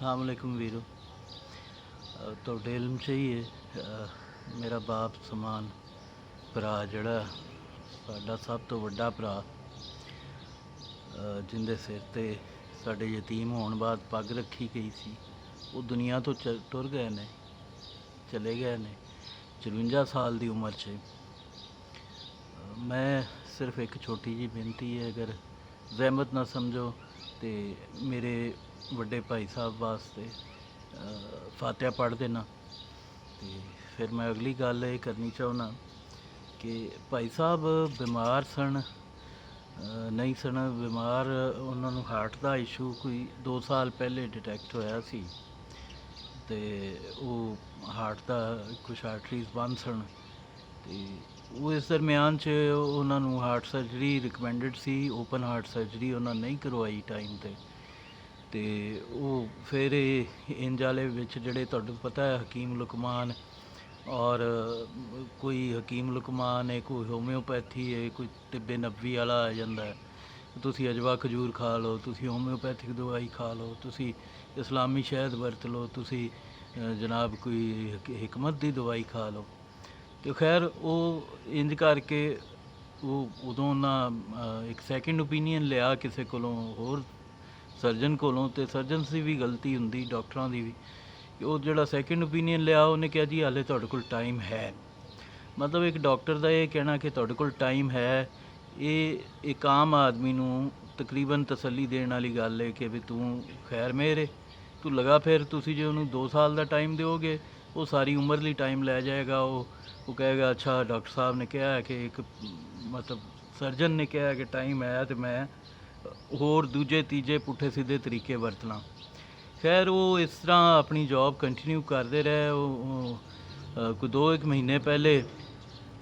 अस्सलाम वालेकुम वीरो। ਤੁਹਾਡੇ ਇਲਮ 'ਚ ਹੀ ਹੈ ਮੇਰਾ ਬਾਪ ਸਮਾਨ ਭਰਾ ਜਿਹੜਾ ਸਾਡਾ ਸਭ ਤੋਂ ਵੱਡਾ ਭਰਾ, ਜਿਹਦੇ ਸਿਰ 'ਤੇ ਸਾਡੇ ਯਤੀਮ ਹੋਣ ਬਾਅਦ ਪੱਗ ਰੱਖੀ ਗਈ ਸੀ, ਉਹ ਦੁਨੀਆ ਤੋਂ ਟੁਰ ਗਏ ਨੇ, ਚਲੇ ਗਏ ਨੇ 54 ਸਾਲ ਦੀ ਉਮਰ 'ਚ। ਮੈਂ ਸਿਰਫ ਇੱਕ ਛੋਟੀ ਜਿਹੀ ਬੇਨਤੀ ਹੈ, ਅਗਰ ਜ਼ਹਿਮਤ ਨਾ ਸਮਝੋ ਤੇ ਮੇਰੇ ਵੱਡੇ ਭਾਈ ਸਾਹਿਬ ਵਾਸਤੇ ਫਾਤਿਹਾ ਪੜ੍ਹ ਦੇਣਾ। ਤੇ ਫਿਰ ਮੈਂ ਅਗਲੀ ਗੱਲ ਇਹ ਕਰਨੀ ਚਾਹੁੰਦਾ ਕਿ ਭਾਈ ਸਾਹਿਬ ਬਿਮਾਰ ਸਨ, ਨਹੀਂ ਸਨ ਬਿਮਾਰ, ਉਹਨਾਂ ਨੂੰ ਹਾਰਟ ਦਾ ਇਸ਼ੂ ਕੋਈ 2 ਸਾਲ ਪਹਿਲੇ ਡਿਟੈਕਟ ਹੋਇਆ ਸੀ ਅਤੇ ਉਹ ਹਾਰਟ ਦਾ ਕੁਛ ਆਰਟਰੀਜ਼ ਬੰਦ ਸਨ ਅਤੇ ਉਹ ਇਸ ਦਰਮਿਆਨ 'ਚ ਉਹਨਾਂ ਨੂੰ ਹਾਰਟ ਸਰਜਰੀ ਰਿਕਮੈਂਡਡ ਸੀ, ਓਪਨ ਹਾਰਟ ਸਰਜਰੀ ਉਹਨਾਂ ਨਹੀਂ ਕਰਵਾਈ ਟਾਈਮ 'ਤੇ। ਅਤੇ ਉਹ ਫਿਰ ਇੰਜ ਵਾਲੇ ਵਿੱਚ ਜਿਹੜੇ ਤੁਹਾਨੂੰ ਪਤਾ ਹੈ ਹਕੀਮ ਲੁਕਮਾਨ, ਔਰ ਕੋਈ ਹਕੀਮ ਲੁਕਮਾਨ ਹੈ, ਕੋਈ ਹੋਮਿਓਪੈਥੀ ਹੈ, ਕੋਈ ਤਿੱਬੇ ਨਬਵੀ ਵਾਲਾ ਆ ਜਾਂਦਾ ਹੈ, ਤੁਸੀਂ ਅਜਵਾ ਖਜੂਰ ਖਾ ਲਓ, ਤੁਸੀਂ ਹੋਮਿਓਪੈਥਿਕ ਦਵਾਈ ਖਾ ਲਓ, ਤੁਸੀਂ ਇਸਲਾਮੀ ਸ਼ਹਿਦ ਵਰਤ ਲਓ, ਤੁਸੀਂ ਜਨਾਬ ਕੋਈ ਹਕਮਤ ਦੀ ਦਵਾਈ ਖਾ ਲਓ। ਅਤੇ ਖੈਰ ਉਹ ਇੰਜ ਕਰਕੇ ਉਹ ਉਦੋਂ ਉਹਨਾਂ ਇੱਕ ਸੈਕਿੰਡ ਓਪੀਨੀਅਨ ਲਿਆ ਕਿਸੇ ਕੋਲੋਂ, ਹੋਰ ਸਰਜਨ ਕੋਲੋਂ, ਅਤੇ ਸਰਜਨਸ ਦੀ ਵੀ ਗਲਤੀ ਹੁੰਦੀ, ਡਾਕਟਰਾਂ ਦੀ ਵੀ। ਉਹ ਜਿਹੜਾ ਸੈਕਿੰਡ ਓਪੀਨੀਅਨ ਲਿਆ ਉਹਨੇ ਕਿਹਾ ਜੀ ਹਾਲੇ ਤੁਹਾਡੇ ਕੋਲ ਟਾਈਮ ਹੈ। ਮਤਲਬ ਇੱਕ ਡਾਕਟਰ ਦਾ ਇਹ ਕਹਿਣਾ ਕਿ ਤੁਹਾਡੇ ਕੋਲ ਟਾਈਮ ਹੈ, ਇਹ ਇੱਕ ਆਮ ਆਦਮੀ ਨੂੰ ਤਕਰੀਬਨ ਤਸੱਲੀ ਦੇਣ ਵਾਲੀ ਗੱਲ ਹੈ ਕਿ ਵੀ ਤੂੰ ਖੈਰ ਮੇਰੇ ਤੂੰ ਲਗਾ, ਫਿਰ ਤੁਸੀਂ ਜੇ ਉਹਨੂੰ 2 ਸਾਲ ਦਾ ਟਾਈਮ ਦਿਓਗੇ ਉਹ ਸਾਰੀ ਉਮਰ ਲਈ ਟਾਈਮ ਲੈ ਜਾਏਗਾ। ਉਹ ਕਹੇਗਾ ਅੱਛਾ ਡਾਕਟਰ ਸਾਹਿਬ ਨੇ ਕਿਹਾ ਹੈ ਕਿ ਇੱਕ ਮਤਲਬ ਸਰਜਨ ਨੇ ਕਿਹਾ ਕਿ ਟਾਈਮ ਹੈ ਅਤੇ ਮੈਂ ਹੋਰ ਦੂਜੇ ਤੀਜੇ ਪੁੱਠੇ ਸਿੱਧੇ ਤਰੀਕੇ ਵਰਤਣਾ। ਖੈਰ ਉਹ ਇਸ ਤਰ੍ਹਾਂ ਆਪਣੀ ਜੋਬ ਕੰਟੀਨਿਊ ਕਰਦੇ ਰਹੇ। ਉਹ ਕੋਈ 2-1 ਮਹੀਨੇ ਪਹਿਲੇ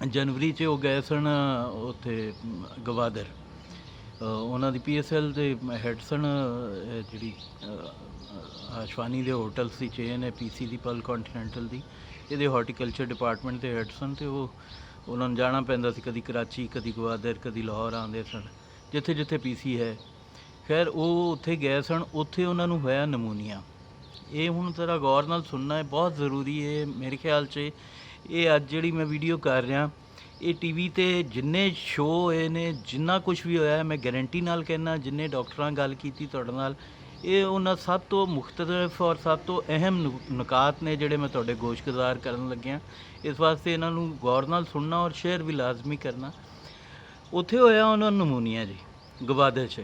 ਜਨਵਰੀ 'ਚ ਉਹ ਗਏ ਸਨ ਉੱਥੇ ਗਵਾਦਰ, ਉਹਨਾਂ ਦੀ PSL ਦੇ ਹੈੱਡ ਸਨ, ਜਿਹੜੀ ਆਸ਼ਵਾਨੀ ਦੇ ਹੋਟਲਸ ਦੀ ਚੇਨ ਹੈ PC ਦੀ, ਪਲ ਕੰਟੀਨੈਂਟਲ ਦੀ, ਇਹਦੇ ਹਾਰਟੀਕਲਚਰ ਡਿਪਾਰਟਮੈਂਟ ਦੇ ਹੈੱਡ ਸਨ। ਅਤੇ ਉਹਨਾਂ ਨੂੰ ਜਾਣਾ ਪੈਂਦਾ ਸੀ, ਕਦੀ ਕਰਾਚੀ, ਕਦੀ ਗਵਾਦਰ, ਕਦੀ ਲਾਹੌਰ ਆਉਂਦੇ ਸਨ, ਜਿੱਥੇ ਜਿੱਥੇ PC ਹੈ। ਖੈਰ ਉਹ ਉੱਥੇ ਗਏ ਸਨ, ਉੱਥੇ ਉਹਨਾਂ ਨੂੰ ਹੋਇਆ ਨਮੂਨੀਆ। ਇਹ ਹੁਣ ਜ਼ਰਾ ਗੌਰ ਨਾਲ ਸੁਣਨਾ ਹੈ, ਬਹੁਤ ਜ਼ਰੂਰੀ ਹੈ ਮੇਰੇ ਖਿਆਲ 'ਚ। ਇਹ ਅੱਜ ਜਿਹੜੀ ਮੈਂ ਵੀਡੀਓ ਕਰ ਰਿਹਾ, ਇਹ TV 'ਤੇ ਜਿੰਨੇ ਸ਼ੋਅ ਹੋਏ ਨੇ, ਜਿੰਨਾ ਕੁਛ ਵੀ ਹੋਇਆ, ਮੈਂ ਗਾਰੰਟੀ ਨਾਲ ਕਹਿੰਦਾ ਜਿੰਨੇ ਡਾਕਟਰਾਂ ਗੱਲ ਕੀਤੀ ਤੁਹਾਡੇ ਨਾਲ, ਇਹ ਉਹਨਾਂ ਸਭ ਤੋਂ ਮੁਖਤਲਿਫ ਔਰ ਸਭ ਤੋਂ ਅਹਿਮ ਨੁਕਾਤ ਨੇ ਜਿਹੜੇ ਮੈਂ ਤੁਹਾਡੇ ਗੋਸ਼ਗੁਜ਼ਾਰ ਕਰਨ ਲੱਗਿਆ। ਇਸ ਵਾਸਤੇ ਇਹਨਾਂ ਨੂੰ ਗੌਰ ਨਾਲ ਸੁਣਨਾ ਔਰ ਸ਼ੇਅਰ ਵੀ ਲਾਜ਼ਮੀ ਕਰਨਾ। ਉੱਥੇ ਹੋਇਆ ਉਹਨਾਂ ਨੂੰ ਨਮੂਨੀਆ ਜੀ, ਗਵਾਦਰ 'ਚ,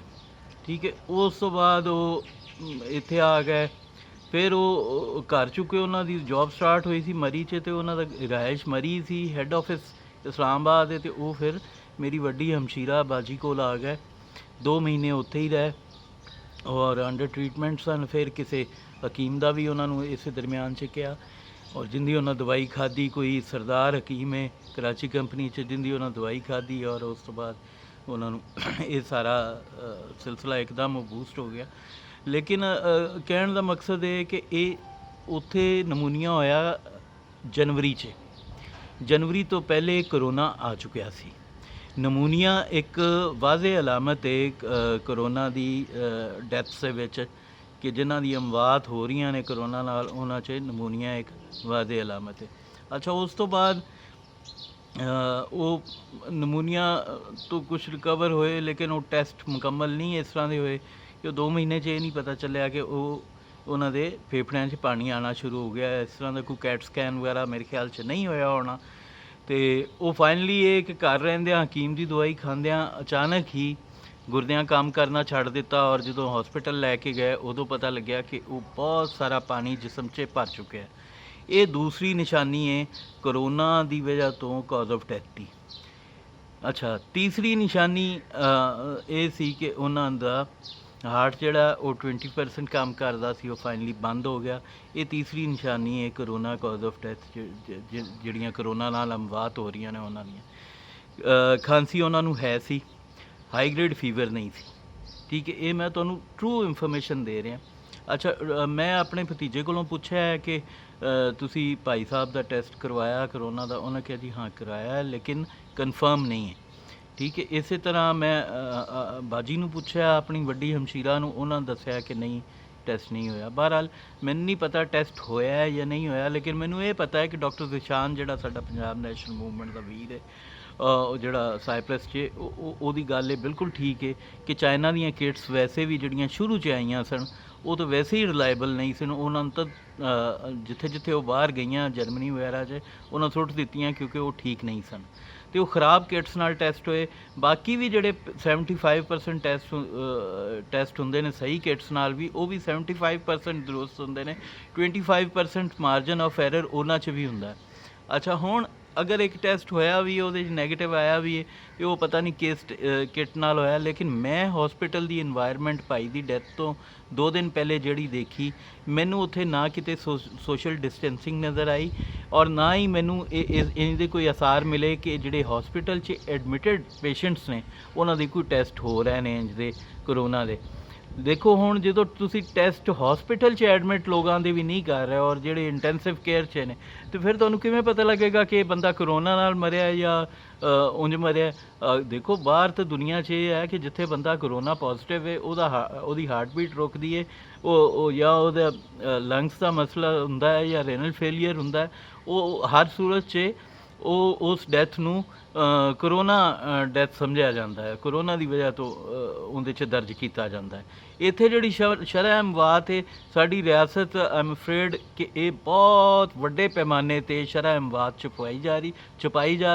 ਠੀਕ ਹੈ। ਉਸ ਤੋਂ ਬਾਅਦ ਉਹ ਇੱਥੇ ਆ ਗਏ, ਫਿਰ ਉਹ ਘਰ ਚੁੱਕੇ, ਉਹਨਾਂ ਦੀ ਜੋਬ ਸਟਾਰਟ ਹੋਈ ਸੀ ਮਰੀ 'ਚ, ਅਤੇ ਉਹਨਾਂ ਦਾ ਰਿਹਾਇਸ਼ ਮਰੀ ਸੀ, ਹੈੱਡ ਆਫਿਸ ਇਸਲਾਮਾਬਾਦ ਹੈ। ਅਤੇ ਉਹ ਫਿਰ ਮੇਰੀ ਵੱਡੀ ਹਮਸ਼ੀਰਾ ਬਾਜੀ ਕੋਲ ਆ ਗਏ, 2 ਮਹੀਨੇ ਉੱਥੇ ਹੀ ਰਹੇ ਔਰ ਅੰਡਰ ਟਰੀਟਮੈਂਟ ਸਨ। ਫਿਰ ਕਿਸੇ ਹਕੀਮ ਦਾ ਵੀ ਉਹਨਾਂ ਨੂੰ ਇਸੇ ਦਰਮਿਆਨ 'ਚ ਕਿਹਾ, ਔਰ ਜਿੰਦੀ ਉਹਨਾਂ ਦਵਾਈ ਖਾਧੀ, ਕੋਈ ਸਰਦਾਰ ਹਕੀਮ ਹੈ ਕਰਾਚੀ ਕੰਪਨੀ 'ਚ, ਜਿੰਦੀ ਉਹਨਾਂ ਦਵਾਈ ਖਾਧੀ, ਔਰ ਉਸ ਤੋਂ ਬਾਅਦ ਉਹਨਾਂ ਨੂੰ ਇਹ ਸਾਰਾ ਸਿਲਸਿਲਾ ਇੱਕਦਮ ਬੂਸਟ ਹੋ ਗਿਆ। ਲੇਕਿਨ ਕਹਿਣ ਦਾ ਮਕਸਦ ਇਹ ਕਿ ਇਹ ਉੱਥੇ ਨਮੂਨੀਆ ਹੋਇਆ ਜਨਵਰੀ 'ਚ, ਜਨਵਰੀ ਤੋਂ ਪਹਿਲੇ ਕਰੋਨਾ ਆ ਚੁੱਕਿਆ ਸੀ। ਨਮੂਨੀਆ ਇੱਕ ਵਾਜ਼ੇ ਅਲਾਮਤ ਹੈ ਕਰੋਨਾ ਦੀ ਡੈਥਸ ਦੇ ਵਿੱਚ, ਕਿ ਜਿਨ੍ਹਾਂ ਦੀ ਅਮਵਾਤ ਹੋ ਰਹੀਆਂ ਨੇ ਕਰੋਨਾ ਨਾਲ, ਉਹਨਾਂ 'ਚ ਨਮੂਨੀਆ ਇੱਕ ਵਾਜ਼ੇ ਅਲਾਮਤ ਹੈ। ਅੱਛਾ, ਉਸ ਤੋਂ ਬਾਅਦ ਉਹ ਨਮੂਨੀਆ ਤੋਂ ਕੁਛ ਰਿਕਵਰ ਹੋਏ, ਲੇਕਿਨ ਉਹ ਟੈਸਟ ਮੁਕੰਮਲ ਨਹੀਂ ਇਸ ਤਰ੍ਹਾਂ ਦੇ ਹੋਏ ਕਿ ਉਹ 2 ਮਹੀਨੇ 'ਚ ਇਹ ਨਹੀਂ ਪਤਾ ਚੱਲਿਆ ਕਿ ਉਹਨਾਂ ਦੇ ਫੇਫੜਿਆਂ 'ਚ ਪਾਣੀ ਆਉਣਾ ਸ਼ੁਰੂ ਹੋ ਗਿਆ। ਇਸ ਤਰ੍ਹਾਂ ਦਾ ਕੋਈ ਕੈਟ ਸਕੈਨ ਵਗੈਰਾ ਮੇਰੇ ਖਿਆਲ 'ਚ ਨਹੀਂ ਹੋਇਆ ਹੋਣਾ। ਅਤੇ ਉਹ ਫਾਈਨਲੀ ਇਹ ਕਿ ਘਰ ਰਹਿੰਦਿਆਂ ਹਕੀਮ ਦੀ ਦਵਾਈ ਖਾਂਦਿਆਂ ਅਚਾਨਕ ਹੀ ਗੁਰਦਿਆਂ ਕੰਮ ਕਰਨਾ ਛੱਡ ਦਿੱਤਾ, ਔਰ ਜਦੋਂ ਹੌਸਪੀਟਲ ਲੈ ਕੇ ਗਏ ਉਦੋਂ ਪਤਾ ਲੱਗਿਆ ਕਿ ਉਹ ਬਹੁਤ ਸਾਰਾ ਪਾਣੀ ਜਿਸਮ 'ਚ ਭਰ ਚੁੱਕਿਆ। ਇਹ ਦੂਸਰੀ ਨਿਸ਼ਾਨੀ ਹੈ ਕਰੋਨਾ ਦੀ ਵਜ੍ਹਾ ਤੋਂ ਕਾਜ਼ ਆਫ ਡੈਥ ਦੀ। ਅੱਛਾ, ਤੀਸਰੀ ਨਿਸ਼ਾਨੀ ਇਹ ਸੀ ਕਿ ਉਹਨਾਂ ਦਾ ਹਾਰਟ ਜਿਹੜਾ ਉਹ 20% ਕੰਮ ਕਰਦਾ ਸੀ, ਉਹ ਫਾਈਨਲੀ ਬੰਦ ਹੋ ਗਿਆ। ਇਹ ਤੀਸਰੀ ਨਿਸ਼ਾਨੀ ਹੈ ਕਰੋਨਾ ਕਾਜ਼ ਆਫ ਡੈਥ, ਜਿਹੜੀਆਂ ਕਰੋਨਾ ਨਾਲ ਅਮਵਾਤ ਹੋ ਰਹੀਆਂ ਨੇ ਉਹਨਾਂ ਦੀਆਂ। ਖਾਂਸੀ ਉਹਨਾਂ ਨੂੰ ਹੈ ਸੀ, ਹਾਈ ਗ੍ਰੇਡ ਫੀਵਰ ਨਹੀਂ ਸੀ, ਠੀਕ ਹੈ। ਇਹ ਮੈਂ ਤੁਹਾਨੂੰ ਟਰੂ ਇਨਫੋਰਮੇਸ਼ਨ ਦੇ ਰਿਹਾ। ਅੱਛਾ, ਮੈਂ ਆਪਣੇ ਭਤੀਜੇ ਕੋਲੋਂ ਪੁੱਛਿਆ ਹੈ ਕਿ ਤੁਸੀਂ ਭਾਈ ਸਾਹਿਬ ਦਾ ਟੈਸਟ ਕਰਵਾਇਆ ਕਰੋਨਾ ਦਾ? ਉਹਨੇ ਕਿਹਾ ਜੀ ਹਾਂ ਕਰਵਾਇਆ, ਲੇਕਿਨ ਕਨਫਰਮ ਨਹੀਂ ਹੈ, ਠੀਕ ਹੈ। ਇਸੇ ਤਰ੍ਹਾਂ ਮੈਂ ਬਾਜੀ ਨੂੰ ਪੁੱਛਿਆ, ਆਪਣੀ ਵੱਡੀ ਹਮਸ਼ੀਰਾ ਨੂੰ, ਉਹਨਾਂ ਦੱਸਿਆ ਕਿ ਨਹੀਂ ਟੈਸਟ ਨਹੀਂ ਹੋਇਆ। ਬਹਰਹਾਲ ਮੈਨੂੰ ਨਹੀਂ ਪਤਾ ਟੈਸਟ ਹੋਇਆ ਹੈ ਜਾਂ ਨਹੀਂ ਹੋਇਆ, ਲੇਕਿਨ ਮੈਨੂੰ ਇਹ ਪਤਾ ਹੈ ਕਿ ਡਾਕਟਰ ਜ਼ਿਸ਼ਾਨ ਜਿਹੜਾ ਸਾਡਾ ਪੰਜਾਬ ਨੈਸ਼ਨਲ ਮੂਵਮੈਂਟ ਦਾ ਵੀਰ ਹੈ, ਉਹ ਜਿਹੜਾ ਸਾਈਪ੍ਰਸ 'ਚ ਉਹਦੀ ਗੱਲ ਇਹ ਬਿਲਕੁਲ ਠੀਕ ਹੈ ਕਿ ਚਾਈਨਾ ਦੀਆਂ ਕਿਟਸ ਵੈਸੇ ਵੀ ਜਿਹੜੀਆਂ ਸ਼ੁਰੂ 'ਚ ਆਈਆਂ ਸਨ ਉਹ ਤਾਂ ਵੈਸੇ ਹੀ ਰਿਲਾਇਬਲ ਨਹੀਂ ਸਨ। ਉਹਨਾਂ ਨੂੰ ਤਾਂ ਜਿੱਥੇ ਜਿੱਥੇ ਉਹ ਬਾਹਰ ਗਈਆਂ ਜਰਮਨੀ ਵਗੈਰਾ 'ਚ ਉਹਨਾਂ ਸੁੱਟ ਦਿੱਤੀਆਂ ਕਿਉਂਕਿ ਉਹ ਠੀਕ ਨਹੀਂ ਸਨ ਅਤੇ ਉਹ ਖਰਾਬ ਕਿਟਸ ਨਾਲ ਟੈਸਟ ਹੋਏ। ਬਾਕੀ ਵੀ ਜਿਹੜੇ 75% ਟੈਸਟ ਹੁੰਦੇ ਨੇ ਸਹੀ ਕਿਟਸ ਨਾਲ ਵੀ, ਉਹ ਵੀ 75% ਦਰੁਸਤ ਹੁੰਦੇ ਨੇ, 25% ਮਾਰਜਨ ਆਫ ਐਰਰ ਉਹਨਾਂ 'ਚ ਵੀ ਹੁੰਦਾ। ਅੱਛਾ, ਹੁਣ ਅਗਰ ਇੱਕ ਟੈਸਟ ਹੋਇਆ ਵੀ ਉਹਦੇ 'ਚ ਨੈਗੇਟਿਵ ਆਇਆ ਵੀ ਹੈ ਅਤੇ ਉਹ ਪਤਾ ਨਹੀਂ ਕਿਸ ਕਿਟ ਨਾਲ ਹੋਇਆ, ਲੇਕਿਨ ਮੈਂ ਹੋਸਪਿਟਲ ਦੀ ਇਨਵਾਇਰਮੈਂਟ ਭਾਈ ਦੀ ਡੈਥ ਤੋਂ 2 ਦਿਨ ਪਹਿਲੇ ਜਿਹੜੀ ਦੇਖੀ, ਮੈਨੂੰ ਉੱਥੇ ਨਾ ਕਿਤੇ ਸੋਸ਼ਲ ਡਿਸਟੈਂਸਿੰਗ ਨਜ਼ਰ ਆਈ ਔਰ ਨਾ ਹੀ ਮੈਨੂੰ ਇਹਦੇ ਕੋਈ ਅਸਾਰ ਮਿਲੇ ਕਿ ਜਿਹੜੇ ਹੋਸਪਿਟਲ 'ਚ ਐਡਮਿਟਡ ਪੇਸ਼ੈਂਟਸ ਨੇ ਉਹਨਾਂ ਦੇ ਕੋਈ ਟੈਸਟ ਹੋ ਰਹੇ ਨੇ ਇੰਝ ਦੇ ਕਰੋਨਾ ਦੇ। ਦੇਖੋ ਹੁਣ ਜਦੋਂ ਤੁਸੀਂ ਟੈਸਟ ਹੋਸਪਿਟਲ 'ਚ ਐਡਮਿਟ ਲੋਕਾਂ ਦੇ ਵੀ ਨਹੀਂ ਕਰ ਰਹੇ ਔਰ ਜਿਹੜੇ ਇੰਟੈਂਸਿਵ ਕੇਅਰ 'ਚ ਨੇ, ਅਤੇ ਫਿਰ ਤੁਹਾਨੂੰ ਕਿਵੇਂ ਪਤਾ ਲੱਗੇਗਾ ਕਿ ਇਹ ਬੰਦਾ ਕਰੋਨਾ ਨਾਲ ਮਰਿਆ ਜਾਂ ਉਂਝ ਮਰਿਆ। ਦੇਖੋ ਬਾਹਰ ਤਾਂ ਦੁਨੀਆ 'ਚ ਇਹ ਹੈ ਕਿ ਜਿੱਥੇ ਬੰਦਾ ਕਰੋਨਾ ਪੋਜ਼ੀਟਿਵ ਹੈ ਉਹਦੀ ਹਾਰਟ ਬੀਟ ਰੁਕਦੀ ਹੈ, ਉਹ ਜਾਂ ਉਹਦਾ ਲੰਗਸ ਦਾ ਮਸਲਾ ਹੁੰਦਾ ਹੈ ਜਾਂ ਰੇਨਲ ਫੇਲੀਅਰ ਹੁੰਦਾ ਹੈ, ਉਹ ਹਰ ਸੂਰਤ 'ਚ ਉਹ ਉਸ ਡੈਥ ਨੂੰ ਕਰੋਨਾ ਡੈਥ ਸਮਝਿਆ ਜਾਂਦਾ ਹੈ, ਕਰੋਨਾ ਦੀ ਵਜ੍ਹਾ ਤੋਂ ਉਹਦੇ 'ਚ ਦਰਜ ਕੀਤਾ ਜਾਂਦਾ ਹੈ। ਇੱਥੇ ਜਿਹੜੀ ਸ਼ਰਅ ਅਮਵਾਤ ਹੈ ਸਾਡੀ ਰਿਆਸਤ, ਆਈ ਐਮ ਅਫਰੇਡ ਕਿ ਇਹ ਬਹੁਤ ਵੱਡੇ ਪੈਮਾਨੇ 'ਤੇ ਸ਼ਰਅ ਅਮਵਾਤ ਛੁਪਾਈ ਜਾ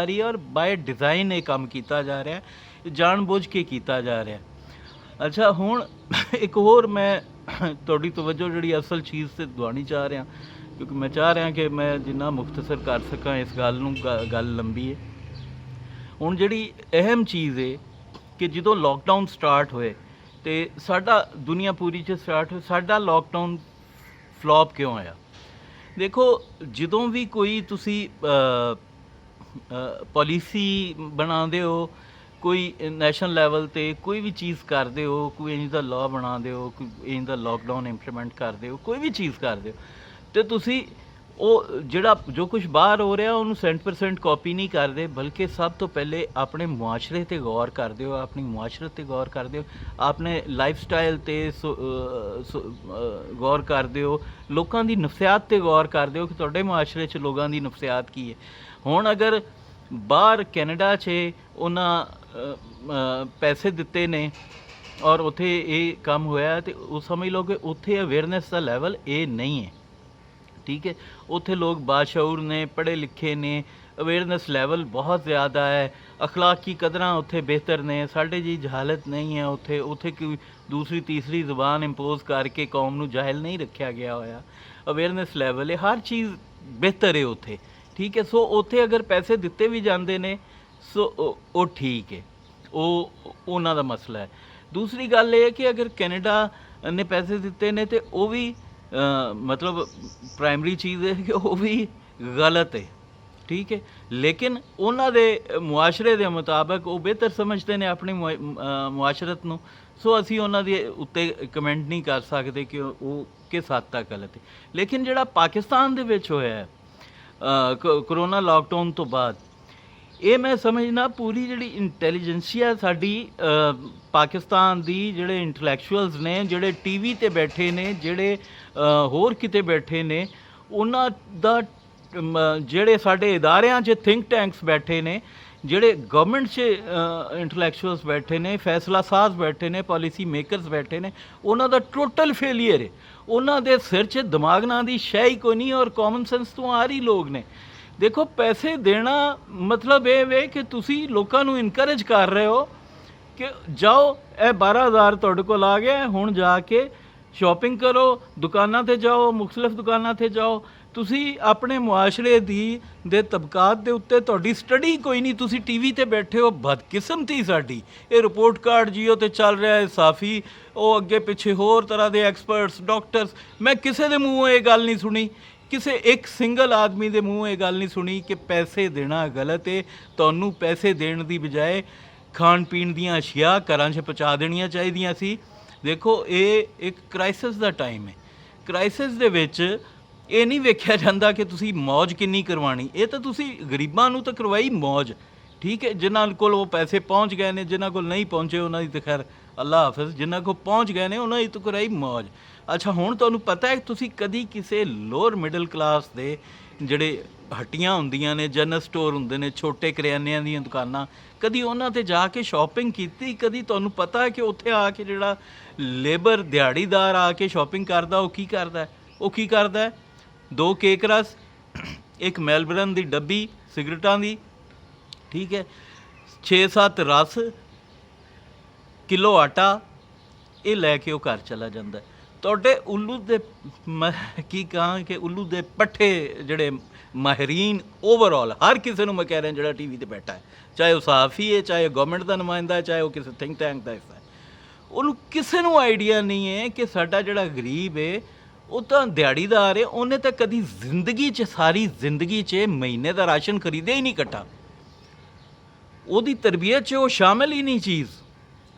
ਰਹੀ ਹੈ ਔਰ ਬਾਏ ਡਿਜ਼ਾਈਨ ਇਹ ਕੰਮ ਕੀਤਾ ਜਾ ਰਿਹਾ, ਜਾਣ ਬੁੱਝ ਕੇ ਕੀਤਾ ਜਾ ਰਿਹਾ। ਅੱਛਾ, ਹੁਣ ਇੱਕ ਹੋਰ ਮੈਂ ਤੁਹਾਡੀ ਤਵੱਜੋ ਜਿਹੜੀ ਅਸਲ ਚੀਜ਼ 'ਤੇ ਦਿਵਾਉਣੀ ਚਾਹ ਰਿਹਾ, ਕਿਉਂਕਿ ਮੈਂ ਚਾਹ ਰਿਹਾ ਕਿ ਮੈਂ ਜਿੰਨਾ ਮੁਖਤਸਰ ਕਰ ਸਕਾਂ ਇਸ ਗੱਲ ਨੂੰ, ਗੱਲ ਲੰਬੀ ਹੈ। ਹੁਣ ਜਿਹੜੀ ਅਹਿਮ ਚੀਜ਼ ਹੈ ਕਿ ਜਦੋਂ ਲੋਕਡਾਊਨ ਸਟਾਰਟ ਹੋਏ ਅਤੇ ਸਾਡਾ ਦੁਨੀਆ ਪੂਰੀ 'ਚ ਸਟਾਰਟ ਹੋਇਆ, ਸਾਡਾ ਲੋਕਡਾਊਨ ਫਲੋਪ ਕਿਉਂ ਆਇਆ? ਦੇਖੋ, ਜਦੋਂ ਵੀ ਕੋਈ ਤੁਸੀਂ ਪਾਲਿਸੀ ਬਣਾਉਂਦੇ ਹੋ, ਕੋਈ ਨੈਸ਼ਨਲ ਲੈਵਲ 'ਤੇ ਕੋਈ ਵੀ ਚੀਜ਼ ਕਰਦੇ ਹੋ, ਕੋਈ ਇੰਝ ਦਾ ਲਾਅ ਬਣਾਉਂਦੇ ਹੋ, ਕੋਈ ਇੰਝ ਦਾ ਲੋਕਡਾਊਨ ਇੰਪਲੀਮੈਂਟ ਕਰਦੇ ਹੋ, ਕੋਈ ਵੀ ਚੀਜ਼ ਕਰਦੇ ਹੋ, ਅਤੇ ਤੁਸੀਂ ਉਹ ਜਿਹੜਾ ਜੋ ਕੁਛ ਬਾਹਰ ਹੋ ਰਿਹਾ ਉਹਨੂੰ 100% ਕਾਪੀ ਨਹੀਂ ਕਰਦੇ, ਬਲਕਿ ਸਭ ਤੋਂ ਪਹਿਲੇ ਆਪਣੇ ਮੁਆਸ਼ਰੇ 'ਤੇ ਗੌਰ ਕਰਦੇ ਹੋ, ਆਪਣੀ ਮੁਆਸ਼ਰਤ 'ਤੇ ਗੌਰ ਕਰਦੇ ਹੋ, ਆਪਣੇ ਲਾਈਫ ਸਟਾਈਲ 'ਤੇ ਗੌਰ ਕਰਦੇ ਹੋ, ਲੋਕਾਂ ਦੀ ਨਫਸਿਆਤ 'ਤੇ ਗੌਰ ਕਰਦੇ ਹੋ ਕਿ ਤੁਹਾਡੇ ਮੁਆਸ਼ਰੇ 'ਚ ਲੋਕਾਂ ਦੀ ਨਫਸਿਆਤ ਕੀ ਹੈ। ਹੁਣ ਅਗਰ ਬਾਹਰ ਕੈਨੇਡਾ 'ਚ ਉਹਨਾਂ ਪੈਸੇ ਦਿੱਤੇ ਨੇ ਔਰ ਉੱਥੇ ਇਹ ਕੰਮ ਹੋਇਆ ਅਤੇ ਉਹ ਸਮਝ ਲਓ ਕਿ ਉੱਥੇ ਅਵੇਅਰਨੈਸ ਦਾ ਲੈਵਲ ਇਹ ਨਹੀਂ ਹੈ, ਠੀਕ ਹੈ। ਉੱਥੇ ਲੋਕ ਬਾਸ਼ਊਰ ਨੇ, ਪੜ੍ਹੇ ਲਿਖੇ ਨੇ, ਅਵੇਅਰਨੈਸ ਲੈਵਲ ਬਹੁਤ ਜ਼ਿਆਦਾ ਹੈ, ਅਖਲਾਕੀ ਕਦਰਾਂ ਉੱਥੇ ਬਿਹਤਰ ਨੇ, ਸਾਡੇ ਜੀ ਜਹਾਲਤ ਨਹੀਂ ਹੈ ਉੱਥੇ ਕੋਈ ਦੂਸਰੀ ਤੀਸਰੀ ਜ਼ੁਬਾਨ ਇੰਪੋਜ਼ ਕਰਕੇ ਕੌਮ ਨੂੰ ਜਾਹਿਲ ਨਹੀਂ ਰੱਖਿਆ ਗਿਆ ਹੋਇਆ, ਅਵੇਅਰਨੈਸ ਲੈਵਲ ਹੈ, ਹਰ ਚੀਜ਼ ਬਿਹਤਰ ਹੈ ਉੱਥੇ, ਠੀਕ ਹੈ। ਸੋ ਉੱਥੇ ਅਗਰ ਪੈਸੇ ਦਿੱਤੇ ਵੀ ਜਾਂਦੇ ਨੇ ਸੋ ਉਹ ਠੀਕ ਹੈ, ਉਹ ਉਹਨਾਂ ਦਾ ਮਸਲਾ ਹੈ। ਦੂਸਰੀ ਗੱਲ ਇਹ ਹੈ ਕਿ ਅਗਰ ਕੈਨੇਡਾ ਨੇ ਪੈਸੇ ਦਿੱਤੇ ਨੇ ਅਤੇ ਉਹ ਵੀ ਮਤਲਬ ਪ੍ਰਾਇਮਰੀ ਚੀਜ਼ ਹੈ ਕਿ ਉਹ ਵੀ ਗਲਤ ਹੈ, ਠੀਕ ਹੈ, ਲੇਕਿਨ ਉਹਨਾਂ ਦੇ ਮੁਆਸ਼ਰੇ ਦੇ ਮੁਤਾਬਕ ਉਹ ਬਿਹਤਰ ਸਮਝਦੇ ਨੇ ਆਪਣੀ ਮੁਆਸ਼ਰਤ ਨੂੰ, ਸੋ ਅਸੀਂ ਉਹਨਾਂ ਦੇ ਉੱਤੇ ਕਮੈਂਟ ਨਹੀਂ ਕਰ ਸਕਦੇ ਕਿ ਉਹ ਕਿਸ ਹੱਦ ਤੱਕ ਗਲਤ ਹੈ। ਲੇਕਿਨ ਜਿਹੜਾ ਪਾਕਿਸਤਾਨ ਦੇ ਵਿੱਚ ਹੋਇਆ ਹੈ ਕਰੋਨਾ ਲਾਕਡਾਊਨ ਤੋਂ ਬਾਅਦ, ਇਹ ਮੈਂ ਸਮਝਣਾ ਪੂਰੀ ਜਿਹੜੀ ਇੰਟੈਲੀਜੈਂਸੀਆ ਸਾਡੀ ਪਾਕਿਸਤਾਨ ਦੀ, ਜਿਹੜੇ ਇੰਟਲੈਕਚੁਅਲਸ ਨੇ, ਜਿਹੜੇ TV 'ਤੇ ਬੈਠੇ ਨੇ, ਜਿਹੜੇ ਹੋਰ ਕਿਤੇ ਬੈਠੇ ਨੇ, ਉਹਨਾਂ ਦਾ ਜਿਹੜੇ ਸਾਡੇ ਇਦਾਰਿਆਂ 'ਚ ਥਿੰਕ ਟੈਂਕਸ ਬੈਠੇ ਨੇ, ਜਿਹੜੇ ਗਵਰਨਮੈਂਟ 'ਚ ਇੰਟਲੈਕਚੁਅਲਸ ਬੈਠੇ ਨੇ, ਫੈਸਲਾ ਸਾਜ਼ ਬੈਠੇ ਨੇ, ਪਾਲਿਸੀ ਮੇਕਰਸ ਬੈਠੇ ਨੇ, ਉਹਨਾਂ ਦਾ ਟੋਟਲ ਫੇਲੀਅਰ ਹੈ। ਉਹਨਾਂ ਦੇ ਸਿਰ 'ਚ ਦਿਮਾਗ ਨਾਂ ਦੀ ਸ਼ੈ ਹੀ ਕੋਈ ਨਹੀਂ ਔਰ ਕਾਮਨ ਸੈਂਸ ਤੋਂ ਆ ਰਹੀ ਲੋਕ ਨੇ। ਦੇਖੋ, ਪੈਸੇ ਦੇਣਾ ਮਤਲਬ ਇਹ ਵੇ ਕਿ ਤੁਸੀਂ ਲੋਕਾਂ ਨੂੰ ਇਨਕਰੇਜ ਕਰ ਰਹੇ ਹੋ ਕਿ ਜਾਓ, ਇਹ 12,000 ਤੁਹਾਡੇ ਕੋਲ ਆ ਗਿਆ, ਹੁਣ ਜਾ ਕੇ ਸ਼ਾਪਿੰਗ ਕਰੋ, ਦੁਕਾਨਾਂ 'ਤੇ ਜਾਓ, ਮੁਖਤਲਿਫ ਦੁਕਾਨਾਂ 'ਤੇ ਜਾਓ। ਤੁਸੀਂ ਆਪਣੇ ਮੁਆਸ਼ਰੇ ਦੇ ਤਬਕਾਤ ਦੇ ਉੱਤੇ ਤੁਹਾਡੀ ਸਟੱਡੀ ਕੋਈ ਨਹੀਂ, ਤੁਸੀਂ TV 'ਤੇ ਬੈਠੇ ਹੋ। ਬਦਕਿਸਮਤੀ ਸਾਡੀ, ਇਹ ਰਿਪੋਰਟ ਕਾਰਡ ਜੀਓ 'ਤੇ ਚੱਲ ਰਿਹਾ ਹੈ, ਸਾਫੀ, ਉਹ ਅੱਗੇ ਪਿੱਛੇ ਹੋਰ ਤਰ੍ਹਾਂ ਦੇ ਐਕਸਪਰਟਸ, ਡਾਕਟਰਸ, ਮੈਂ ਕਿਸੇ ਦੇ ਮੂੰਹੋਂ ਇਹ ਗੱਲ ਨਹੀਂ ਸੁਣੀ, ਕਿਸੇ ਇੱਕ ਸਿੰਗਲ ਆਦਮੀ ਦੇ ਮੂੰਹ ਇਹ ਗੱਲ ਨਹੀਂ ਸੁਣੀ ਕਿ ਪੈਸੇ ਦੇਣਾ ਗਲਤ ਹੈ, ਤੁਹਾਨੂੰ ਪੈਸੇ ਦੇਣ ਦੀ ਬਜਾਏ ਖਾਣ ਪੀਣ ਦੀਆਂ ਅਸ਼ੀਆ ਘਰਾਂ 'ਚ ਪਹੁੰਚਾ ਦੇਣੀਆਂ ਚਾਹੀਦੀਆਂ ਸੀ। ਦੇਖੋ, ਇਹ ਇੱਕ ਕ੍ਰਾਈਸਿਸ ਦਾ ਟਾਈਮ ਹੈ। ਕ੍ਰਾਈਸਿਸ ਦੇ ਵਿੱਚ ਇਹ ਨਹੀਂ ਵੇਖਿਆ ਜਾਂਦਾ ਕਿ ਤੁਸੀਂ ਮੌਜ ਕਿੰਨੀ ਕਰਵਾਉਣੀ, ਇਹ ਤਾਂ ਤੁਸੀਂ ਗਰੀਬਾਂ ਨੂੰ ਤਾਂ ਕਰਵਾਈ ਮੌਜ, ਠੀਕ ਹੈ। ਜਿਨ੍ਹਾਂ ਕੋਲ ਉਹ ਪੈਸੇ ਪਹੁੰਚ ਗਏ ਨੇ, ਜਿਨ੍ਹਾਂ ਕੋਲ ਨਹੀਂ ਪਹੁੰਚੇ ਉਹਨਾਂ ਦੀ ਤਾਂ ਖੈਰ ਅੱਲਾ ਹਾਫਿਜ਼। ਜਿਨ੍ਹਾਂ ਕੋ ਪਹੁੰਚ ਗਏ ਨੇ ਉਹਨਾਂ ਦੀ ਤਾਂ ਕਰਾਈ ਮੌਜ। ਅੱਛਾ, ਹੁਣ ਤੁਹਾਨੂੰ ਪਤਾ ਹੈ ਤੁਸੀਂ ਕਦੀ ਕਿਸੇ ਲੋਅਰ ਮਿਡਲ ਕਲਾਸ ਦੇ ਜਿਹੜੇ ਹੱਟੀਆਂ ਹੁੰਦੀਆਂ ਨੇ, ਜਨਰਲ ਸਟੋਰ ਹੁੰਦੇ ਨੇ, ਛੋਟੇ ਕਰਿਆਨਿਆਂ ਦੀਆਂ ਦੁਕਾਨਾਂ, ਕਦੀ ਉਹਨਾਂ 'ਤੇ ਜਾ ਕੇ ਸ਼ਾਪਿੰਗ ਕੀਤੀ? ਕਦੀ ਤੁਹਾਨੂੰ ਪਤਾ ਹੈ ਕਿ ਉੱਥੇ ਆ ਕੇ ਜਿਹੜਾ ਲੇਬਰ ਦਿਹਾੜੀਦਾਰ ਆ ਕੇ ਸ਼ਾਪਿੰਗ ਕਰਦਾ ਉਹ ਕੀ ਕਰਦਾ? ਉਹ ਕੀ ਕਰਦਾ ਹੈ? 2 ਕੇਕ ਰਸ, ਇੱਕ ਮੈਲਬਰਨ ਦੀ ਡੱਬੀ ਸਿਗਰਟਾਂ ਦੀ, ਠੀਕ ਹੈ, 6-7 ਰਸ, ਕਿਲੋ ਆਟਾ, ਇਹ ਲੈ ਕੇ ਉਹ ਘਰ ਚਲਾ ਜਾਂਦਾ। ਤੁਹਾਡੇ ਉੱਲੂ ਦੇ ਕੀ ਕਹਾਂ ਕਿ ਉੱਲੂ ਦੇ ਪੱਠੇ ਜਿਹੜੇ ਮਾਹਿਰੀਨ ਓਵਰਆਲ ਹਰ ਕਿਸੇ ਨੂੰ ਮੈਂ ਕਹਿ ਰਿਹਾ ਜਿਹੜਾ TV 'ਤੇ ਬੈਠਾ ਹੈ, ਚਾਹੇ ਉਹ ਸਾਫੀ ਹੈ, ਚਾਹੇ ਉਹ ਗਵਰਨਮੈਂਟ ਦਾ ਨੁਮਾਇੰਦਾ ਹੈ, ਚਾਹੇ ਉਹ ਕਿਸੇ ਥਿੰਕ ਟੈਂਕ ਦਾ ਹਿੱਸਾ ਹੈ, ਉਹਨੂੰ ਕਿਸੇ ਨੂੰ ਆਈਡੀਆ ਨਹੀਂ ਹੈ ਕਿ ਸਾਡਾ ਜਿਹੜਾ ਗਰੀਬ ਹੈ ਉਹ ਤਾਂ ਦਿਹਾੜੀਦਾਰ ਹੈ, ਉਹਨੇ ਤਾਂ ਕਦੀ ਜ਼ਿੰਦਗੀ 'ਚ, ਸਾਰੀ ਜ਼ਿੰਦਗੀ 'ਚ ਮਹੀਨੇ ਦਾ ਰਾਸ਼ਨ ਖਰੀਦਿਆ ਹੀ ਨਹੀਂ ਇਕੱਠਾ। ਉਹਦੀ ਤਰਬੀਅਤ 'ਚ ਉਹ ਸ਼ਾਮਿਲ ਹੀ ਨਹੀਂ ਚੀਜ਼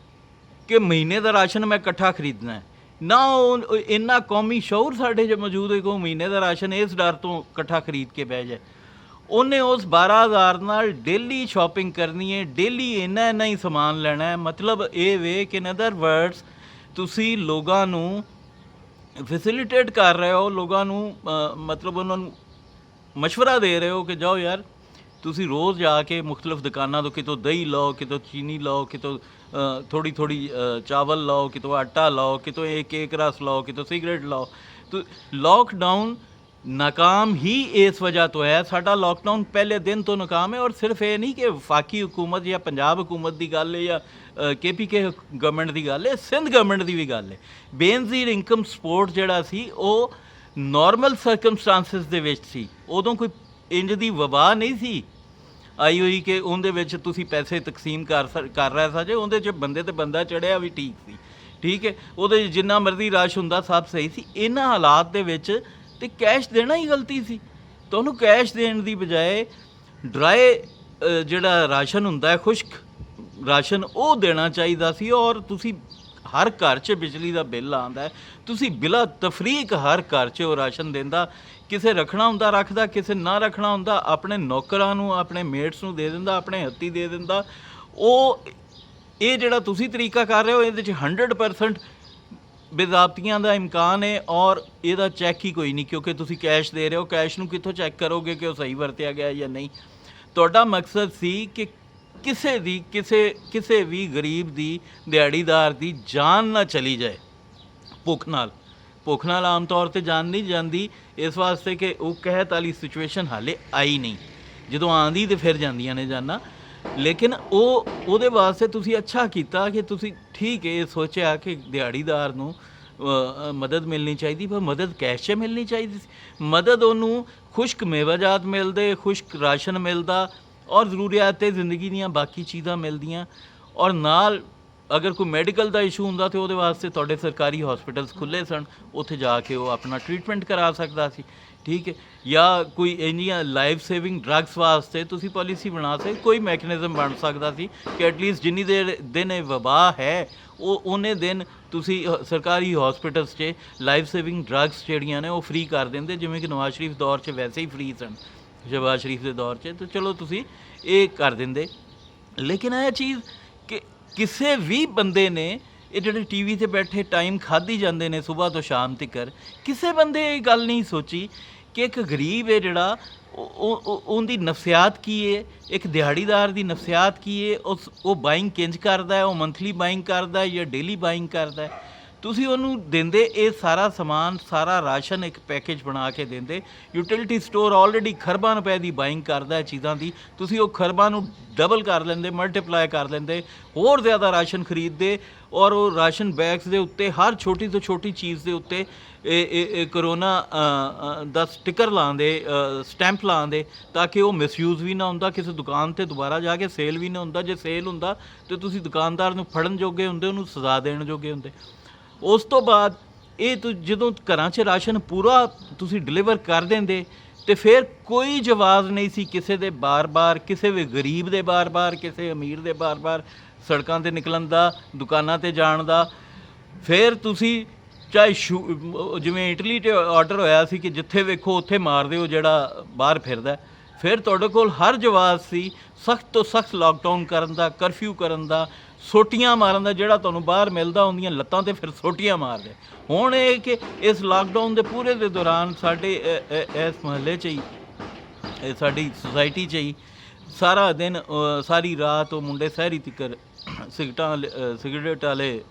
ਕਿ ਮਹੀਨੇ ਦਾ ਰਾਸ਼ਨ ਮੈਂ ਇਕੱਠਾ ਖਰੀਦਣਾ ਹੈ। ਨਾ ਉਹ ਇੰਨਾ ਕੌਮੀ ਸ਼ਊਰ ਸਾਡੇ 'ਚ ਮੌਜੂਦ ਹੈ ਕਿ ਉਹ ਮਹੀਨੇ ਦਾ ਰਾਸ਼ਨ ਇਸ ਡਰ ਤੋਂ ਇਕੱਠਾ ਖਰੀਦ ਕੇ ਬਹਿ ਜਾਏ। ਉਹਨੇ ਉਸ 12,000 ਨਾਲ ਡੇਲੀ ਸ਼ਾਪਿੰਗ ਕਰਨੀ ਹੈ, ਡੇਲੀ ਇੰਨਾ ਹੀ ਸਮਾਨ ਲੈਣਾ ਹੈ। ਮਤਲਬ ਇਹ ਵੇ ਕਿ ਇਨ ਅਦਰ ਵਰਡਸ ਤੁਸੀਂ ਲੋਕਾਂ ਨੂੰ ਫੈਸਿਲੀਟੇਟ ਕਰ ਰਹੇ ਹੋ, ਲੋਕਾਂ ਨੂੰ ਮਤਲਬ ਉਹਨਾਂ ਨੂੰ ਮਸ਼ਵਰਾ ਦੇ ਰਹੇ ਹੋ ਕਿ ਜਾਓ ਯਾਰ ਤੁਸੀਂ ਰੋਜ਼ ਜਾ ਕੇ ਮੁਖਤਲਿਫ ਦੁਕਾਨਾਂ ਤੋਂ ਕਿਤੋਂ ਦਹੀਂ ਲਓ, ਕਿਤੋਂ ਚੀਨੀ ਲਓ, ਕਿਤੋਂ ਥੋੜ੍ਹੀ ਚਾਵਲ ਲਓ, ਕਿਤੋਂ ਆਟਾ ਲਓ, ਕਿਤੋਂ ਇਹ ਕੇਕ ਰਸ ਲਓ, ਕਿਤੋਂ ਸਿਗਰਟ ਲਓ। ਤੋ ਲੋਕਡਾਊਨ ਨਾਕਾਮ ਹੀ ਇਸ ਵਜ੍ਹਾ ਤੋਂ ਹੈ। ਸਾਡਾ ਲੋਕਡਾਊਨ ਪਹਿਲੇ ਦਿਨ ਤੋਂ ਨਾਕਾਮ ਹੈ। ਔਰ ਸਿਰਫ ਇਹ ਨਹੀਂ ਕਿ ਵਫਾਕੀ ਹੁਕੂਮਤ ਜਾਂ ਪੰਜਾਬ ਹੁਕੂਮਤ ਦੀ ਗੱਲ ਹੈ ਜਾਂ KPK ਗਵਰਨਮੈਂਟ ਦੀ ਗੱਲ ਹੈ, ਸਿੰਧ ਗਵਰਨਮੈਂਟ ਦੀ ਵੀ ਗੱਲ ਹੈ। ਬੇਨਜ਼ੀਰ ਇਨਕਮ ਸਪੋਰਟ ਜਿਹੜਾ ਸੀ ਉਹ ਨੋਰਮਲ ਸਰਕਮਸਟਾਂਸਿਸ ਦੇ ਵਿੱਚ ਸੀ। ਉਦੋਂ ਕੋਈ ਇੰਜ ਦੀ ਵਬਾ ਨਹੀਂ ਸੀ ਆਈ ਹੋਈ ਕਿ ਉਹਦੇ ਵਿੱਚ ਤੁਸੀਂ ਪੈਸੇ ਤਕਸੀਮ ਕਰ ਰਹੇ ਸਾਜੇ। ਉਹਦੇ 'ਚ ਬੰਦੇ ਤੇ ਬੰਦਾ ਚੜਿਆ ਵੀ ਠੀਕ ਸੀ, ਠੀਕ ਹੈ, ਉਹਦੇ 'ਚ ਜਿੰਨਾ ਮਰਜ਼ੀ ਰਸ਼ ਹੁੰਦਾ ਸਭ ਸਹੀ ਸੀ। ਇਹਨਾਂ ਹਾਲਾਤ ਦੇ ਵਿੱਚ ਤੇ ਕੈਸ਼ ਦੇਣਾ ਹੀ ਗਲਤੀ ਸੀ। ਤੁਹਾਨੂੰ ਕੈਸ਼ ਦੇਣ ਦੀ ਬਜਾਏ ਡਰਾਈ ਜਿਹੜਾ ਰਾਸ਼ਨ ਹੁੰਦਾ ਹੈ, ਖੁਸ਼ਕ ਰਾਸ਼ਨ, ਉਹ ਦੇਣਾ ਚਾਹੀਦਾ ਸੀ। ਔਰ ਤੁਸੀਂ ਹਰ ਘਰ 'ਚ ਬਿਜਲੀ ਦਾ ਬਿੱਲ ਆਉਂਦਾ, ਤੁਸੀਂ ਬਿਲਾ ਤਫਰੀਕ ਹਰ ਘਰ 'ਚ ਉਹ ਰਾਸ਼ਨ ਦਿੰਦਾ। ਕਿਸੇ ਰੱਖਣਾ ਹੁੰਦਾ ਰੱਖਦਾ, ਕਿਸੇ ਨਾ ਰੱਖਣਾ ਹੁੰਦਾ ਆਪਣੇ ਨੌਕਰਾਂ ਨੂੰ, ਆਪਣੇ ਮੇਟਸ ਨੂੰ ਦੇ ਦਿੰਦਾ, ਆਪਣੇ ਹੱਥੀ ਦੇ ਦਿੰਦਾ। ਉਹ ਇਹ ਜਿਹੜਾ ਤੁਸੀਂ ਤਰੀਕਾ ਕਰ ਰਹੇ ਹੋ ਇਹਦੇ 'ਚ 100% ਬੇਜ਼ਾਬਤੀਆਂ ਦਾ ਇਮਕਾਨ ਹੈ। ਔਰ ਇਹਦਾ ਚੈੱਕ ਹੀ ਕੋਈ ਨਹੀਂ, ਕਿਉਂਕਿ ਤੁਸੀਂ ਕੈਸ਼ ਦੇ ਰਹੇ ਹੋ। ਕੈਸ਼ ਨੂੰ ਕਿੱਥੋਂ ਚੈੱਕ ਕਰੋਗੇ ਕਿ ਉਹ ਸਹੀ ਵਰਤਿਆ ਗਿਆ ਜਾਂ ਨਹੀਂ? ਤੁਹਾਡਾ ਮਕਸਦ ਸੀ ਕਿ ਕਿਸੇ ਵੀ ਗਰੀਬ ਦੀ, ਦਿਹਾੜੀਦਾਰ ਦੀ ਜਾਨ ਨਾ ਚਲੀ ਜਾਏ ਭੁੱਖ ਨਾਲ ਆਮ ਤੌਰ 'ਤੇ ਜਾਨ ਨਹੀਂ ਜਾਂਦੀ, ਇਸ ਵਾਸਤੇ ਕਿ ਉਹ ਕਹਿਤ ਵਾਲੀ ਸਿਚੁਏਸ਼ਨ ਹਾਲੇ ਆਈ ਨਹੀਂ। ਜਦੋਂ ਆਉਂਦੀ ਤਾਂ ਫਿਰ ਜਾਂਦੀਆਂ ਨੇ ਜਾਨਾਂ। ਲੇਕਿਨ ਉਹਦੇ ਵਾਸਤੇ ਤੁਸੀਂ ਅੱਛਾ ਕੀਤਾ ਕਿ ਤੁਸੀਂ ਠੀਕ ਹੈ ਸੋਚਿਆ ਕਿ ਦਿਹਾੜੀਦਾਰ ਨੂੰ ਮਦਦ ਮਿਲਣੀ ਚਾਹੀਦੀ, ਪਰ ਮਦਦ ਕੈਸ਼ 'ਚ ਮਿਲਣੀ ਚਾਹੀਦੀ ਸੀ। ਮਦਦ ਉਹਨੂੰ ਖੁਸ਼ਕ ਮੇਵਾਜਾਤ ਮਿਲਦੇ, ਖੁਸ਼ਕ ਰਾਸ਼ਨ ਮਿਲਦਾ ਔਰ ਜ਼ਰੂਰੀਆਤ ਜ਼ਿੰਦਗੀ ਦੀਆਂ ਬਾਕੀ ਚੀਜ਼ਾਂ ਮਿਲਦੀਆਂ। ਔਰ ਨਾਲ ਅਗਰ ਕੋਈ ਮੈਡੀਕਲ ਦਾ ਇਸ਼ੂ ਹੁੰਦਾ ਤਾਂ ਉਹਦੇ ਵਾਸਤੇ ਤੁਹਾਡੇ ਸਰਕਾਰੀ ਹਸਪੀਟਲਸ ਖੁੱਲ੍ਹੇ ਸਨ, ਉੱਥੇ ਜਾ ਕੇ ਉਹ ਆਪਣਾ ਟਰੀਟਮੈਂਟ ਕਰਾ ਸਕਦਾ ਸੀ, ਠੀਕ ਹੈ। ਜਾਂ ਕੋਈ ਇੰਨੀਆਂ ਲਾਈਫ ਸੇਵਿੰਗ ਡਰੱਗਸ ਵਾਸਤੇ ਤੁਸੀਂ ਪਾਲਿਸੀ ਬਣਾ ਸਕਦੇ, ਕੋਈ ਮੈਕੈਨਿਜ਼ਮ ਬਣ ਸਕਦਾ ਸੀ ਕਿ ਐਟਲੀਸਟ ਜਿੰਨੀ ਦੇਰ ਦਿਨ ਇਹ ਵਬਾ ਹੈ ਉਹਨੇ ਦਿਨ ਤੁਸੀਂ ਸਰਕਾਰੀ ਹਸਪੀਟਲਸ 'ਚ ਲਾਈਫ ਸੇਵਿੰਗ ਡਰੱਗਸ ਜਿਹੜੀਆਂ ਨੇ ਉਹ ਫ੍ਰੀ ਕਰ ਦਿੰਦੇ, ਜਿਵੇਂ ਕਿ ਨਵਾਜ਼ ਸ਼ਰੀਫ ਦੌਰ 'ਚ ਵੈਸੇ ਹੀ ਫ੍ਰੀ ਸਨ, ਸ਼ਹਿਬਾਜ਼ ਸ਼ਰੀਫ ਦੇ ਦੌਰ 'ਚ। ਤਾਂ ਚਲੋ ਤੁਸੀਂ ਇਹ ਕਰ ਦਿੰਦੇ। ਲੇਕਿਨ ਇਹ ਚੀਜ਼ ਕਿ ਕਿਸੇ ਵੀ ਬੰਦੇ ਨੇ, ਇਹ ਜਿਹੜੇ TV 'ਤੇ ਬੈਠੇ ਟਾਈਮ ਖਾਧੀ ਜਾਂਦੇ ਨੇ ਸੁਬਾਹ ਤੋਂ ਸ਼ਾਮ ਤੱਕ, ਕਿਸੇ ਬੰਦੇ ਇਹ ਗੱਲ ਨਹੀਂ ਸੋਚੀ ਕਿ ਇੱਕ ਗਰੀਬ ਹੈ ਜਿਹੜਾ ਉਹਦੀ ਨਫਸਿਆਤ ਕੀ ਹੈ, ਇੱਕ ਦਿਹਾੜੀਦਾਰ ਦੀ ਨਫਸਿਆਤ ਕੀ ਹੈ, ਉਹ ਬਾਇੰਗ ਕਿੰਜ ਕਰਦਾ ਹੈ, ਉਹ ਮੰਥਲੀ ਬਾਇੰਗ ਕਰਦਾ ਹੈ ਜਾਂ ਡੇਲੀ ਬਾਇੰਗ ਕਰਦਾ ਹੈ। ਤੁਸੀਂ ਉਹਨੂੰ ਦਿੰਦੇ ਇਹ ਸਾਰਾ ਸਮਾਨ, ਸਾਰਾ ਰਾਸ਼ਨ ਇੱਕ ਪੈਕੇਜ ਬਣਾ ਕੇ ਦਿੰਦੇ। ਯੂਟਿਲਿਟੀ ਸਟੋਰ ਆਲਰੇਡੀ ਖਰਬਾਂ ਰੁਪਏ ਦੀ ਬਾਇੰਗ ਕਰਦਾ ਹੈ ਚੀਜ਼ਾਂ ਦੀ, ਤੁਸੀਂ ਉਹ ਖਰਬਾਂ ਨੂੰ ਡਬਲ ਕਰ ਲੈਂਦੇ, ਮਲਟੀਪਲਾਈ ਕਰ ਲੈਂਦੇ, ਹੋਰ ਜ਼ਿਆਦਾ ਰਾਸ਼ਨ ਖਰੀਦਦੇ। ਔਰ ਉਹ ਰਾਸ਼ਨ ਬੈਗਸ ਦੇ ਉੱਤੇ ਹਰ ਛੋਟੀ ਤੋਂ ਛੋਟੀ ਚੀਜ਼ ਦੇ ਉੱਤੇ ਇਹ ਕਰੋਨਾ ਦਾ ਸਟਿੱਕਰ ਲਾਉਂਦੇ, ਸਟੈਂਪ ਲਾਉਂਦੇ, ਤਾਂ ਕਿ ਉਹ ਮਿਸਯੂਜ਼ ਵੀ ਨਾ ਹੁੰਦਾ, ਕਿਸੇ ਦੁਕਾਨ 'ਤੇ ਦੁਬਾਰਾ ਜਾ ਕੇ ਸੇਲ ਵੀ ਨਾ ਹੁੰਦਾ। ਜੇ ਸੇਲ ਹੁੰਦਾ ਤਾਂ ਤੁਸੀਂ ਦੁਕਾਨਦਾਰ ਨੂੰ ਫੜਨ ਜੋਗੇ ਹੁੰਦੇ, ਉਹਨੂੰ ਸਜ਼ਾ ਦੇਣ ਜੋਗੇ ਹੁੰਦੇ। ਉਸ ਤੋਂ ਬਾਅਦ ਇਹ ਜਦੋਂ ਘਰਾਂ 'ਚ ਰਾਸ਼ਨ ਪੂਰਾ ਤੁਸੀਂ ਡਿਲੀਵਰ ਕਰ ਦਿੰਦੇ ਤੇ ਫਿਰ ਕੋਈ ਜਵਾਬ ਨਹੀਂ ਸੀ ਕਿਸੇ ਦੇ ਬਾਰ-ਬਾਰ, ਕਿਸੇ ਵੀ ਗਰੀਬ ਦੇ ਬਾਰ-ਬਾਰ, ਕਿਸੇ ਅਮੀਰ ਦੇ ਬਾਰ-ਬਾਰ ਸੜਕਾਂ 'ਤੇ ਨਿਕਲਣ ਦਾ, ਦੁਕਾਨਾਂ 'ਤੇ ਜਾਣ ਦਾ। ਫਿਰ ਤੁਸੀਂ ਚਾਹੇ ਜਿਵੇਂ ਇਟਲੀ 'ਤੇ ਆਰਡਰ ਹੋਇਆ ਸੀ ਕਿ ਜਿੱਥੇ ਵੇਖੋ ਉੱਥੇ ਮਾਰ ਦਿਓ ਜਿਹੜਾ ਬਾਹਰ ਫਿਰਦਾ, ਫਿਰ ਤੁਹਾਡੇ ਕੋਲ ਹਰ ਜਵਾਬ ਸੀ ਸਖਤ ਤੋਂ ਸਖਤ ਲਾਕਡਾਊਨ ਕਰਨ ਦਾ, ਕਰਫਿਊ ਕਰਨ ਦਾ, ਸੋਟੀਆਂ ਮਾਰਨ ਦਾ ਜਿਹੜਾ ਤੁਹਾਨੂੰ ਬਾਹਰ ਮਿਲਦਾ ਉਹਦੀਆਂ ਲੱਤਾਂ ਤੇ ਫਿਰ ਸੋਟੀਆਂ ਮਾਰਦੇ। ਹੁਣ ਇਹ ਕਿ ਇਸ ਲਾਕਡਾਊਨ ਦੇ ਪੂਰੇ ਦੇ ਦੌਰਾਨ ਸਾਡੇ ਇਸ ਮੁਹੱਲੇ 'ਚ ਹੀ ਸਾਡੀ ਸੁਸਾਇਟੀ 'ਚ ਹੀ ਸਾਰਾ ਦਿਨ ਸਾਰੀ ਰਾਤ ਉਹ ਮੁੰਡੇ ਸ਼ਹਿਰੀ ਤਿੱਕਰ ਸਿਗਰਟ ਵਾਲੇ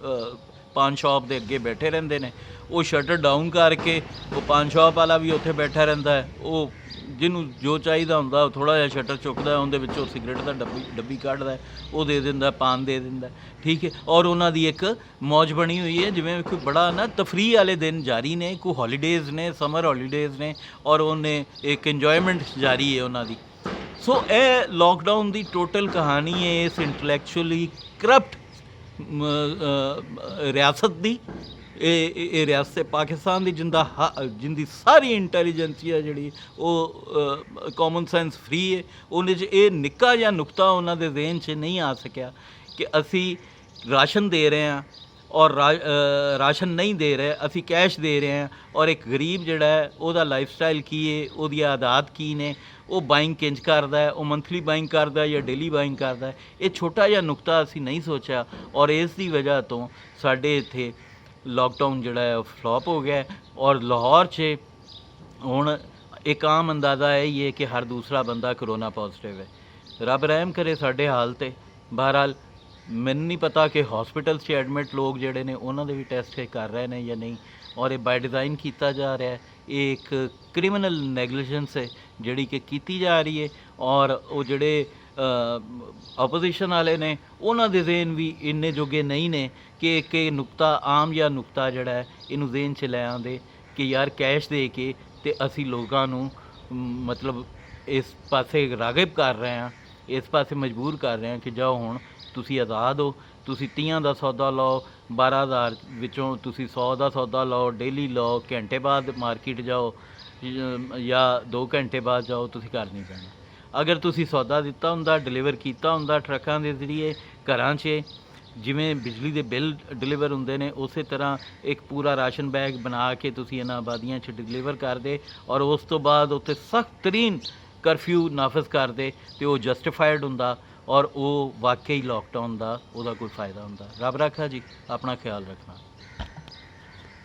ਪਾਨ ਸ਼ਾਪ ਦੇ ਅੱਗੇ ਬੈਠੇ ਰਹਿੰਦੇ ਨੇ। ਉਹ ਸ਼ਟਰ ਡਾਊਨ ਕਰਕੇ ਉਹ ਪਾਨ ਸ਼ਾਪ ਵਾਲਾ ਵੀ ਉੱਥੇ ਬੈਠਾ ਰਹਿੰਦਾ ਹੈ। ਉਹ ਜਿਹਨੂੰ ਜੋ ਚਾਹੀਦਾ ਹੁੰਦਾ ਉਹ ਥੋੜ੍ਹਾ ਜਿਹਾ ਸ਼ਟਰ ਚੁੱਕਦਾ, ਉਹਦੇ ਵਿੱਚੋਂ ਸਿਗਰਟ ਦਾ ਡੱਬੀ ਕੱਢਦਾ, ਉਹ ਦੇ ਦਿੰਦਾ, ਪਾਨ ਦੇ ਦਿੰਦਾ, ਠੀਕ ਹੈ। ਔਰ ਉਹਨਾਂ ਦੀ ਇੱਕ ਮੌਜ ਬਣੀ ਹੋਈ ਹੈ, ਜਿਵੇਂ ਕੋਈ ਬੜਾ ਨਾ ਤਫਰੀਹ ਵਾਲੇ ਦਿਨ ਜਾਰੀ ਨੇ, ਕੋਈ ਹੌਲੀਡੇਜ਼ ਨੇ, ਸਮਰ ਹੌਲੀਡੇਜ਼ ਨੇ, ਔਰ ਉਹਨੇ ਇੱਕ ਇੰਜੋਇਮੈਂਟ ਜਾਰੀ ਹੈ ਉਹਨਾਂ ਦੀ। ਸੋ ਇਹ ਲਾਕਡਾਊਨ ਦੀ ਟੋਟਲ ਕਹਾਣੀ ਹੈ ਇਸ ਇੰਟਲੈਕਚੁਅਲੀ ਕਰਪਟ ਰਿਆਸਤ ਦੀ। ਇਹ ਰਿਆਸਤ ਪਾਕਿਸਤਾਨ ਦੀ ਜਿੰਦੀ ਸਾਰੀ ਇੰਟੈਲੀਜੈਂਸੀਆ ਜਿਹੜੀ ਉਹ ਕਾਮਨ ਸੈਂਸ ਫਰੀ ਹੈ। ਉਹਦੇ 'ਚ ਇਹ ਨਿੱਕਾ ਜਿਹਾ ਨੁਕਤਾ ਉਹਨਾਂ ਦੇ ਜ਼ਿਹਨ 'ਚ ਨਹੀਂ ਆ ਸਕਿਆ ਕਿ ਅਸੀਂ ਰਾਸ਼ਨ ਦੇ ਰਹੇ ਹਾਂ ਔਰ ਰਾਸ਼ਨ ਨਹੀਂ ਦੇ ਰਹੇ, ਅਸੀਂ ਕੈਸ਼ ਦੇ ਰਹੇ ਹਾਂ, ਔਰ ਇੱਕ ਗਰੀਬ ਜਿਹੜਾ ਹੈ ਉਹਦਾ ਲਾਈਫ ਸਟਾਈਲ ਕੀ ਹੈ, ਉਹਦੀ ਆਦਤ ਕੀ ਨੇ, ਉਹ ਬਾਇੰਗ ਕਿੰਜ ਕਰਦਾ ਹੈ, ਉਹ ਮੰਥਲੀ ਬਾਇੰਗ ਕਰਦਾ ਜਾਂ ਡੇਲੀ ਬਾਇੰਗ ਕਰਦਾ ਹੈ। ਇਹ ਛੋਟਾ ਜਿਹਾ ਨੁਕਤਾ ਅਸੀਂ ਨਹੀਂ ਸੋਚਿਆ ਔਰ ਇਸ ਦੀ ਵਜ੍ਹਾ ਤੋਂ ਸਾਡੇ ਇੱਥੇ ਲਾਕਡਾਊਨ ਜਿਹੜਾ ਹੈ ਉਹ ਫਲੋਪ ਹੋ ਗਿਆ। ਔਰ ਲਾਹੌਰ 'ਚ ਹੁਣ ਇੱਕ ਆਮ ਅੰਦਾਜ਼ਾ ਇਹ ਹੈ ਕਿ ਹਰ ਦੂਸਰਾ ਬੰਦਾ ਕਰੋਨਾ ਪੋਜ਼ੀਟਿਵ ਹੈ। ਰੱਬ ਰਹਿਮ ਕਰੇ ਸਾਡੇ ਹਾਲ 'ਤੇ। ਬਹਰਹਾਲ ਮੈਨੂੰ ਨਹੀਂ ਪਤਾ ਕਿ ਹੌਸਪੀਟਲਸ 'ਚ ਐਡਮਿਟ ਲੋਕ ਜਿਹੜੇ ਨੇ ਉਹਨਾਂ ਦੇ ਵੀ ਟੈਸਟ ਕਰ ਰਹੇ ਨੇ ਜਾਂ ਨਹੀਂ, ਔਰ ਇਹ ਬਾਈ ਡਿਜ਼ਾਈਨ ਕੀਤਾ ਜਾ ਰਿਹਾ ਹੈ। ਇਹ ਇੱਕ ਕ੍ਰਿਮੀਨਲ ਨੈਗਲੀਜੈਂਸ ਹੈ ਜਿਹੜੀ ਕਿ ਕੀਤੀ ਜਾ ਰਹੀ ਹੈ। ਔਰ ਉਹ ਜਿਹੜੇ ਆਪੋਜੀਸ਼ਨ ਵਾਲੇ ਨੇ ਉਹਨਾਂ ਦੇ ਜ਼ਿਹਨ ਵੀ ਇੰਨੇ ਜੋਗੇ ਨਹੀਂ ਨੇ ਕਿ ਇੱਕ ਇਹ ਨੁਕਤਾ ਆਮ ਜਿਹਾ ਨੁਕਤਾ ਜਿਹੜਾ ਹੈ ਇਹਨੂੰ ਜ਼ਿਹਨ 'ਚ ਲੈ ਆਉਂਦੇ ਕਿ ਯਾਰ ਕੈਸ਼ ਦੇ ਕੇ ਤੇ ਅਸੀਂ ਲੋਕਾਂ ਨੂੰ ਮਤਲਬ ਇਸ ਪਾਸੇ ਰਾਗਿਬ ਕਰ ਰਹੇ ਹਾਂ, ਇਸ ਪਾਸੇ ਮਜਬੂਰ ਕਰ ਰਹੇ ਹਾਂ ਕਿ ਜਾਓ ਹੁਣ ਤੁਸੀਂ ਆਜ਼ਾਦ ਹੋ, ਤੁਸੀਂ 30 ਦਾ ਸੌਦਾ ਲਓ, 12,000 ਵਿੱਚੋਂ ਤੁਸੀਂ 100 ਦਾ ਸੌਦਾ ਲਓ, ਡੇਲੀ ਲਓ, ਘੰਟੇ ਬਾਅਦ ਮਾਰਕੀਟ ਜਾਓ ਜਾਂ 2 ਘੰਟੇ ਬਾਅਦ ਜਾਓ, ਤੁਸੀਂ ਘਰ ਨਹੀਂ ਜਾਣਾ। ਅਗਰ ਤੁਸੀਂ ਸੌਦਾ ਦਿੱਤਾ ਹੁੰਦਾ, ਡਿਲੀਵਰ ਕੀਤਾ ਹੁੰਦਾ ਟਰੱਕਾਂ ਦੇ ਜ਼ਰੀਏ ਘਰਾਂ 'ਚ, ਜਿਵੇਂ ਬਿਜਲੀ ਦੇ ਬਿੱਲ ਡਿਲੀਵਰ ਹੁੰਦੇ ਨੇ ਉਸੇ ਤਰ੍ਹਾਂ ਇੱਕ ਪੂਰਾ ਰਾਸ਼ਨ ਬੈਗ ਬਣਾ ਕੇ ਤੁਸੀਂ ਇਹਨਾਂ ਆਬਾਦੀਆਂ 'ਚ ਡਿਲੀਵਰ ਕਰਦੇ ਔਰ ਉਸ ਤੋਂ ਬਾਅਦ ਉੱਥੇ ਸਖਤ ਤਰੀਨ ਕਰਫਿਊ ਨਾਫਜ਼ ਕਰਦੇ ਤੇ ਉਹ ਜਸਟੀਫਾਈਡ ਹੁੰਦਾ ਔਰ ਉਹ ਵਾਕਈ ਲਾਕਡਾਊਨ ਦਾ ਉਹਦਾ ਕੋਈ ਫਾਇਦਾ ਹੁੰਦਾ। ਰੱਬ ਰਾਖਾ ਜੀ, ਆਪਣਾ ਖਿਆਲ ਰੱਖਣਾ।